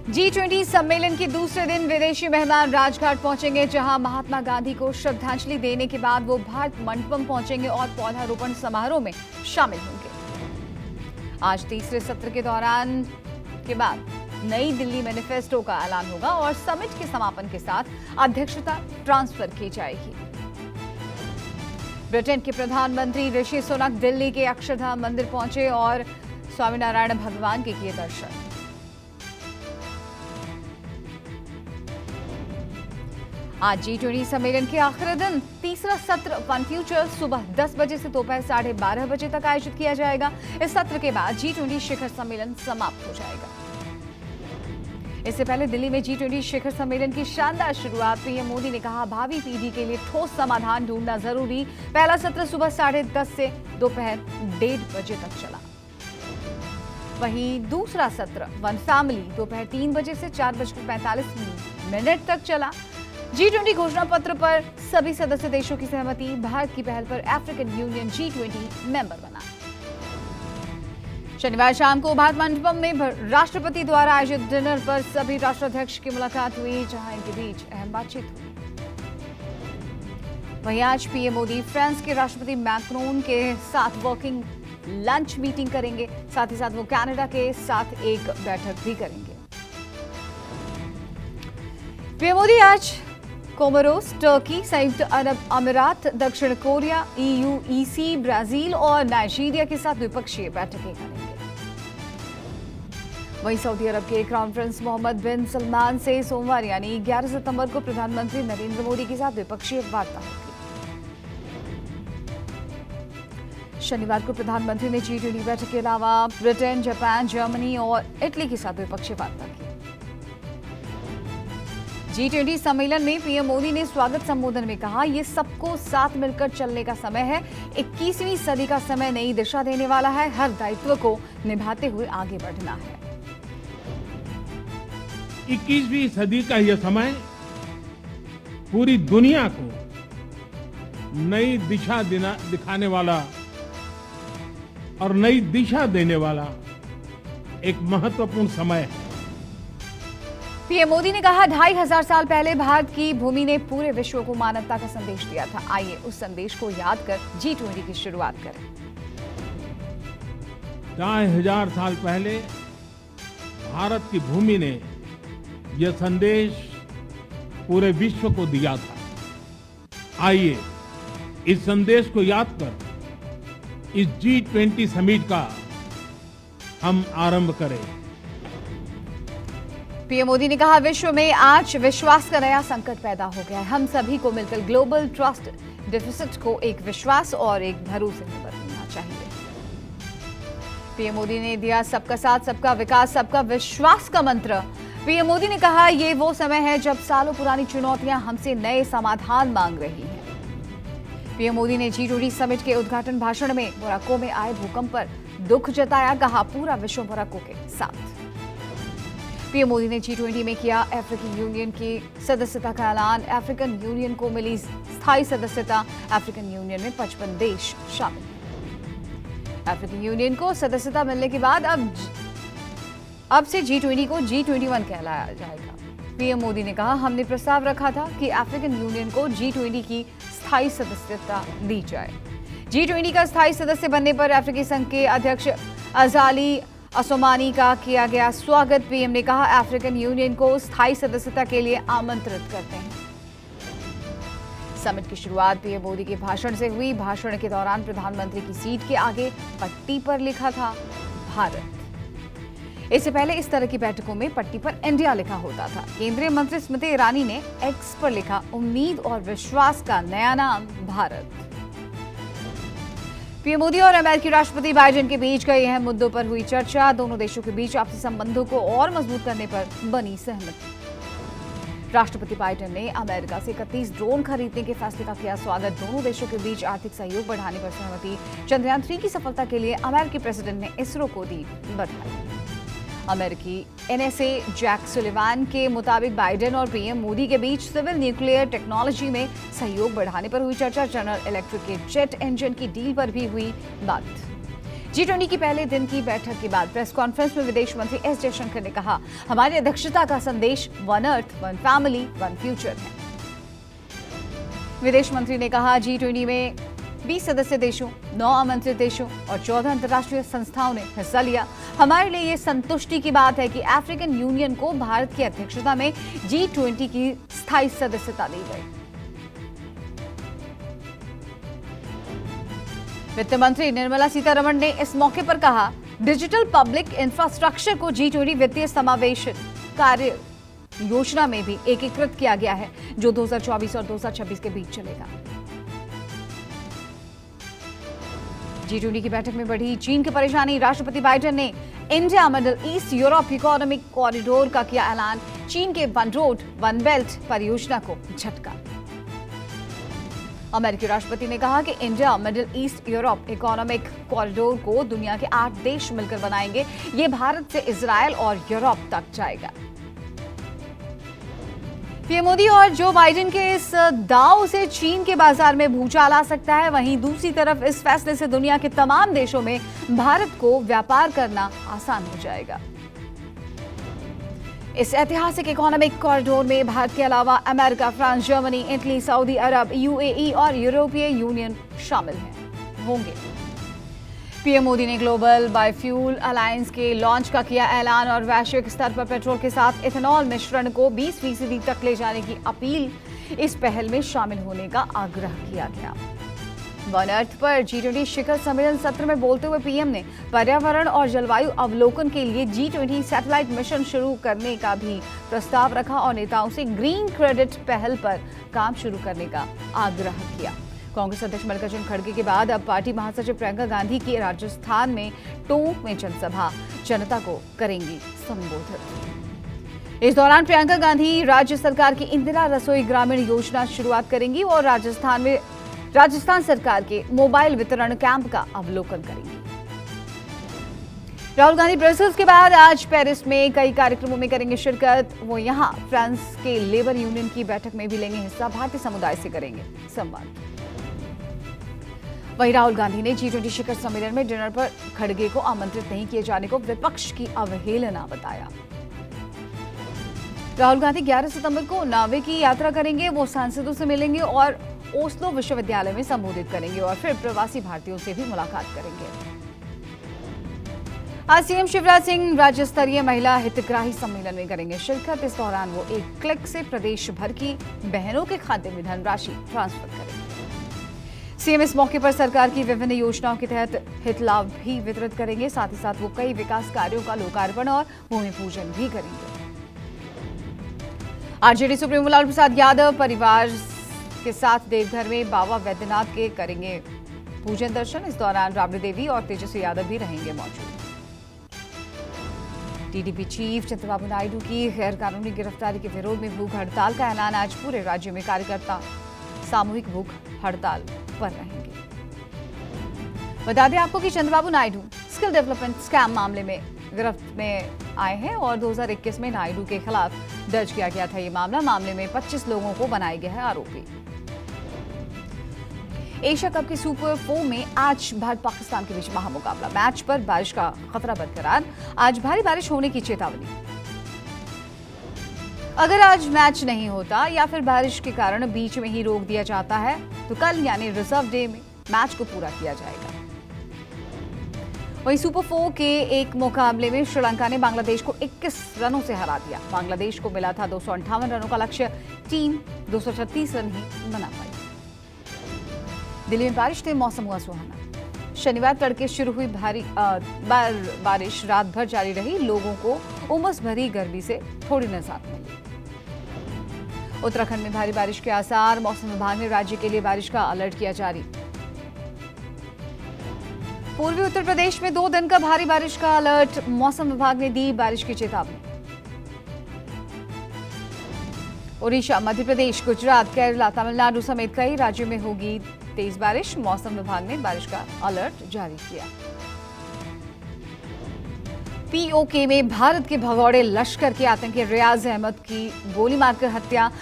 G20 सम्मेलन के दूसरे दिन विदेशी मेहमान राजघाट पहुंचेंगे, जहां महात्मा गांधी को श्रद्धांजलि देने के बाद वो भारत मंडपम पहुंचेंगे और पौधारोपण समारोह में शामिल होंगे। आज तीसरे सत्र के दौरान के बाद नई दिल्ली मैनिफेस्टो का ऐलान होगा और समिट के समापन के साथ अध्यक्षता ट्रांसफर की जाएगी। ब्रिटेन के प्रधानमंत्री ऋषि सुनक दिल्ली के अक्षरधाम मंदिर पहुंचे और स्वामीनारायण भगवान के किए दर्शन। आज G20 सम्मेलन के आखिरी दिन तीसरा सत्र वन फ्यूचर सुबह 10 बजे से दोपहर 12:30 बजे तक आयोजित किया जाएगा। इस सत्र के बाद G20 शिखर सम्मेलन समाप्त हो जाएगा। इससे पहले दिल्ली में G20 शिखर सम्मेलन की शानदार शुरुआत पीएम मोदी ने कहा, भावी पीढ़ी के लिए ठोस समाधान ढूंढना जरूरी। पहला सत्र सुबह 10:30 से दोपहर 1:30 बजे तक चला। वहीं दूसरा सत्र वन फैमिली दोपहर 3 बजे से 4:45 तक चला। G20 घोषणा पत्र पर सभी सदस्य देशों की सहमति, भारत की पहल पर अफ्रीकन यूनियन G20 मेंबर बना। शनिवार शाम को भारत मंडपम में राष्ट्रपति द्वारा आयोजित डिनर पर सभी राष्ट्राध्यक्ष की मुलाकात हुई, जहां इनके बीच अहम बातचीत हुई। वहीं आज पीएम मोदी फ्रांस के राष्ट्रपति मैक्रोन के साथ वर्किंग लंच मीटिंग करेंगे। साथ ही साथ वो कनाडा के साथ एक बैठक भी करेंगे। पीएम मोदी आज कोमोरोस, टर्की, संयुक्त अरब अमीरात, दक्षिण कोरिया, EU, EC, ब्राजील और नाइजीरिया के साथ द्विपक्षीय बैठकें करेंगे। वहीं सऊदी अरब के क्राउन प्रिंस मोहम्मद बिन सलमान से सोमवार यानी 11 सितंबर को प्रधानमंत्री नरेंद्र मोदी के साथ द्विपक्षीय वार्ता होगी। शनिवार को प्रधानमंत्री ने G20 बैठक के अलावा ब्रिटेन, जापान, जर्मनी और इटली के साथ द्विपक्षीय वार्ता की। G20 सम्मेलन में पीएम मोदी ने स्वागत संबोधन में कहा, ये सबको साथ मिलकर चलने का समय है। 21वीं सदी का समय नई दिशा देने वाला है। हर दायित्व को निभाते हुए आगे बढ़ना है। 21वीं सदी का यह समय पूरी दुनिया को नई दिशा दिखाने वाला और नई दिशा देने वाला एक महत्वपूर्ण समय है। पीएम मोदी ने कहा, 2500 साल पहले भारत की भूमि ने पूरे विश्व को मानवता का संदेश दिया था। आइए उस संदेश को याद कर G20 की शुरुआत करें। 2500 साल पहले भारत की भूमि ने यह संदेश पूरे विश्व को दिया था। आइए इस संदेश को याद कर इस G20 समिट का हम आरंभ करें। पीएम मोदी ने कहा, विश्व में आज विश्वास का नया संकट पैदा हो गया है। हम सभी को मिलकर ग्लोबल ट्रस्ट डेफिसिट को एक विश्वास और एक भरोसे में बदलना चाहिए। पीएम मोदी ने दिया सबका साथ, सबका विकास, सबका विश्वास का मंत्र। पीएम मोदी ने कहा, ये वो समय है जब सालों पुरानी चुनौतियां हमसे नए समाधान मांग रही हैं। पीएम मोदी ने G20 समिट के उद्घाटन भाषण में मोरक्को में आए भूकंप पर दुख जताया, कहा पूरा विश्व मोरक्को के साथ। पीएम मोदी ने G20 में किया अफ्रीकन यूनियन की सदस्यता का ऐलान। अफ्रीकन यूनियन को मिली स्थायी सदस्यता। अफ्रीकन यूनियन में 55 देश शामिल हैं। अफ्रीकन यूनियन को सदस्यता मिलने के बाद अब से G20 को G21 कहलाया जाएगा। पीएम मोदी ने कहा, हमने प्रस्ताव रखा था कि अफ्रीकन यूनियन को G20 की स्थायी सदस्यता दी जाए। G20 का स्थायी सदस्य बनने पर अफ्रीकी संघ के अध्यक्ष अजाली असोमानी का किया गया स्वागत। पीएम ने कहा, अफ्रीकन यूनियन को स्थायी सदस्यता के लिए आमंत्रित करते हैं। समिट की शुरुआत पीएम मोदी के भाषण से हुई। भाषण के दौरान प्रधानमंत्री की सीट के आगे पट्टी पर लिखा था भारत। इससे पहले इस तरह की बैठकों में पट्टी पर इंडिया लिखा होता था। केंद्रीय मंत्री स्मृति ईरानी ने एक्स पर लिखा, उम्मीद और विश्वास का नया नाम भारत। पीएम मोदी और अमेरिकी राष्ट्रपति बाइडेन के बीच कई अहम मुद्दों पर हुई चर्चा। दोनों देशों के बीच आपसी संबंधों को और मजबूत करने पर बनी सहमति। राष्ट्रपति बाइडेन ने अमेरिका से 31 ड्रोन खरीदने के फैसले का किया स्वागत। दोनों देशों के बीच आर्थिक सहयोग बढ़ाने पर सहमति। चंद्रयान 3 की सफलता के लिए अमेरिकी प्रेसिडेंट ने इसरो को दी बधाई। अमेरिकी NSA जैक सुलिवान के मुताबिक बाइडेन और पीएम मोदी के बीच सिविल न्यूक्लियर टेक्नोलॉजी में सहयोग बढ़ाने पर हुई चर्चा। जनरल इलेक्ट्रिक के जेट इंजन की डील पर भी हुई बात। G20 की पहले दिन की बैठक के बाद प्रेस कॉन्फ्रेंस में विदेश मंत्री एस जयशंकर ने कहा, हमारी अध्यक्षता का संदेश one earth, one family, one future है। विदेश मंत्री ने कहा, G20 में 20 सदस्य देशों, 9 आमंत्रित देशों और 14 अंतर्राष्ट्रीय संस्थाओं ने हिस्सा लिया। हमारे लिए ये संतुष्टि की बात है कि अफ्रीकन यूनियन को भारत की अध्यक्षता में G20 की स्थायी सदस्यता दी गई। वित्त मंत्री निर्मला सीतारमण ने इस मौके पर कहा, डिजिटल पब्लिक इंफ्रास्ट्रक्चर को G20 वित्तीय समावेशन कार्य योजना में भी एकीकृत किया गया है, जो 2024 और 2026 के बीच चलेगा। G20 की बैठक में बढ़ी चीन की परेशानी, राष्ट्रपति बाइडेन ने India middle east Europe economic corridor का किया ऐलान। चीन के वन रोड वन बेल्ट परियोजना को झटका। अमेरिकी राष्ट्रपति ने कहा कि India middle east Europe economic corridor को दुनिया के 8 देश मिलकर बनाएंगे। ये भारत से इजरायल और यूरोप तक जाएगा। पीएम मोदी और जो बाइडेन के इस दांव से चीन के बाजार में भूचाल आ सकता है, वहीं दूसरी तरफ इस फैसले से दुनिया के तमाम देशों में भारत को व्यापार करना आसान हो जाएगा। इस ऐतिहासिक इकोनॉमिक कॉरिडोर में भारत के अलावा America, France, Germany, Italy, Saudi Arab, UAE और यूरोपीय यूनियन शामिल होंगे। पीएम मोदी ने ग्लोबल बायोफ्यूल अलायंस के लॉन्च का किया ऐलान और वैश्विक स्तर पर पेट्रोल के साथ इथेनॉल मिश्रण को 20% तक ले जाने की अपील। इस पहल में शामिल होने का आग्रह किया गया। वन अर्थ पर G20 शिखर सम्मेलन सत्र में बोलते हुए पीएम ने पर्यावरण और जलवायु अवलोकन के लिए G20 सैटेलाइट मिशन शुरू करने का भी प्रस्ताव रखा और नेताओं से ग्रीन क्रेडिट पहल पर काम शुरू करने का आग्रह किया। कांग्रेस अध्यक्ष मल्लिकार्जुन खड़गे के बाद अब पार्टी महासचिव प्रियंका गांधी की राजस्थान में टोंक में जनसभा जनता को करेंगी संबोधित। इस दौरान प्रियंका गांधी राज्य सरकार की इंदिरा रसोई ग्रामीण योजना शुरुआत करेंगी और राजस्थान सरकार के मोबाइल वितरण कैंप का अवलोकन करेंगी। राहुल गांधी ब्रसेल्स के बाद आज पेरिस में कई कार्यक्रमों में करेंगे शिरकत। वो यहां फ्रांस के लेबर यूनियन की बैठक में भी लेंगे हिस्सा, भारतीय समुदाय से करेंगे संवाद। वहीं राहुल गांधी ने G20 शिखर सम्मेलन में डिनर पर खड़गे को आमंत्रित नहीं किए जाने को विपक्ष की अवहेलना बताया। राहुल गांधी 11 सितंबर को नॉर्वे की यात्रा करेंगे। वो सांसदों से मिलेंगे और ओस्लो विश्वविद्यालय में संबोधित करेंगे और फिर प्रवासी भारतीयों से भी मुलाकात करेंगे। आज सीएम शिवराज सिंह राज्य स्तरीय महिला हितग्राही सम्मेलन में करेंगे शिरकत। इस दौरान वो एक क्लिक से प्रदेश भर की बहनों के खाते में धनराशि ट्रांसफर करेंगे। सीएम इस मौके पर सरकार की विभिन्न योजनाओं के तहत हित लाभ भी वितरित करेंगे। साथ ही साथ वो कई विकास कार्यों का लोकार्पण और भूमि पूजन भी करेंगे। आरजेडी सुप्रीमो लालू प्रसाद यादव परिवार के साथ देवघर में बाबा वैद्यनाथ के करेंगे पूजन दर्शन। इस दौरान राबड़ी देवी और तेजस्वी यादव भी रहेंगे मौजूद। टीडीपी चीफ चंद्रबाबू नायडू की गैर कानूनी गिरफ्तारी के विरोध में भूख हड़ताल का ऐलान। आज पूरे राज्य में कार्यकर्ता सामूहिक भूख हड़ताल पर रहेंगे। बता दें आपको कि Chandrababu Naidu skill development scam मामले में गिरफ्त में आए हैं और 2021 में नायडू के खिलाफ दर्ज किया गया था ये मामले में 25 लोगों को बनाया गया है आरोपी। एशिया कप के सुपर 4 में आज भारत पाकिस्तान के बीच महामुकाबला। मैच पर बारिश का खतरा बरकरार। आज भारी बारिश होने की चेतावनी। अगर आज मैच नहीं होता या फिर बारिश के कारण बीच में ही रोक दिया जाता है तो कल यानी रिजर्व डे में मैच को पूरा किया जाएगा। वहीं सुपर 4 के एक मुकाबले में श्रीलंका ने बांग्लादेश को 21 रनों से हरा दिया। बांग्लादेश को मिला था 258 रनों का लक्ष्य। टीम 236 रन ही बना पाई। दिल्ली में बारिश से मौसम हुआ सुहाना। शनिवार तड़के शुरू हुई भारी बारिश रात भर जारी रही। लोगों को उमस भरी गर्मी से थोड़ी निजात मिली। उत्तराखंड में भारी बारिश के आसार। मौसम विभाग ने राज्य के लिए बारिश का अलर्ट किया जारी। पूर्वी उत्तर प्रदेश में 2 दिन का भारी बारिश का अलर्ट। मौसम विभाग ने दी बारिश की चेतावनी। ओडिशा, मध्य प्रदेश, गुजरात, केरला, तमिलनाडु समेत कई राज्यों में होगी तेज बारिश। मौसम विभाग ने बारिश का अलर्ट जारी किया। पीओके में भारत के भगौड़े लश्कर के आतंकी रियाज अहमद की गोली मारकर हत्या।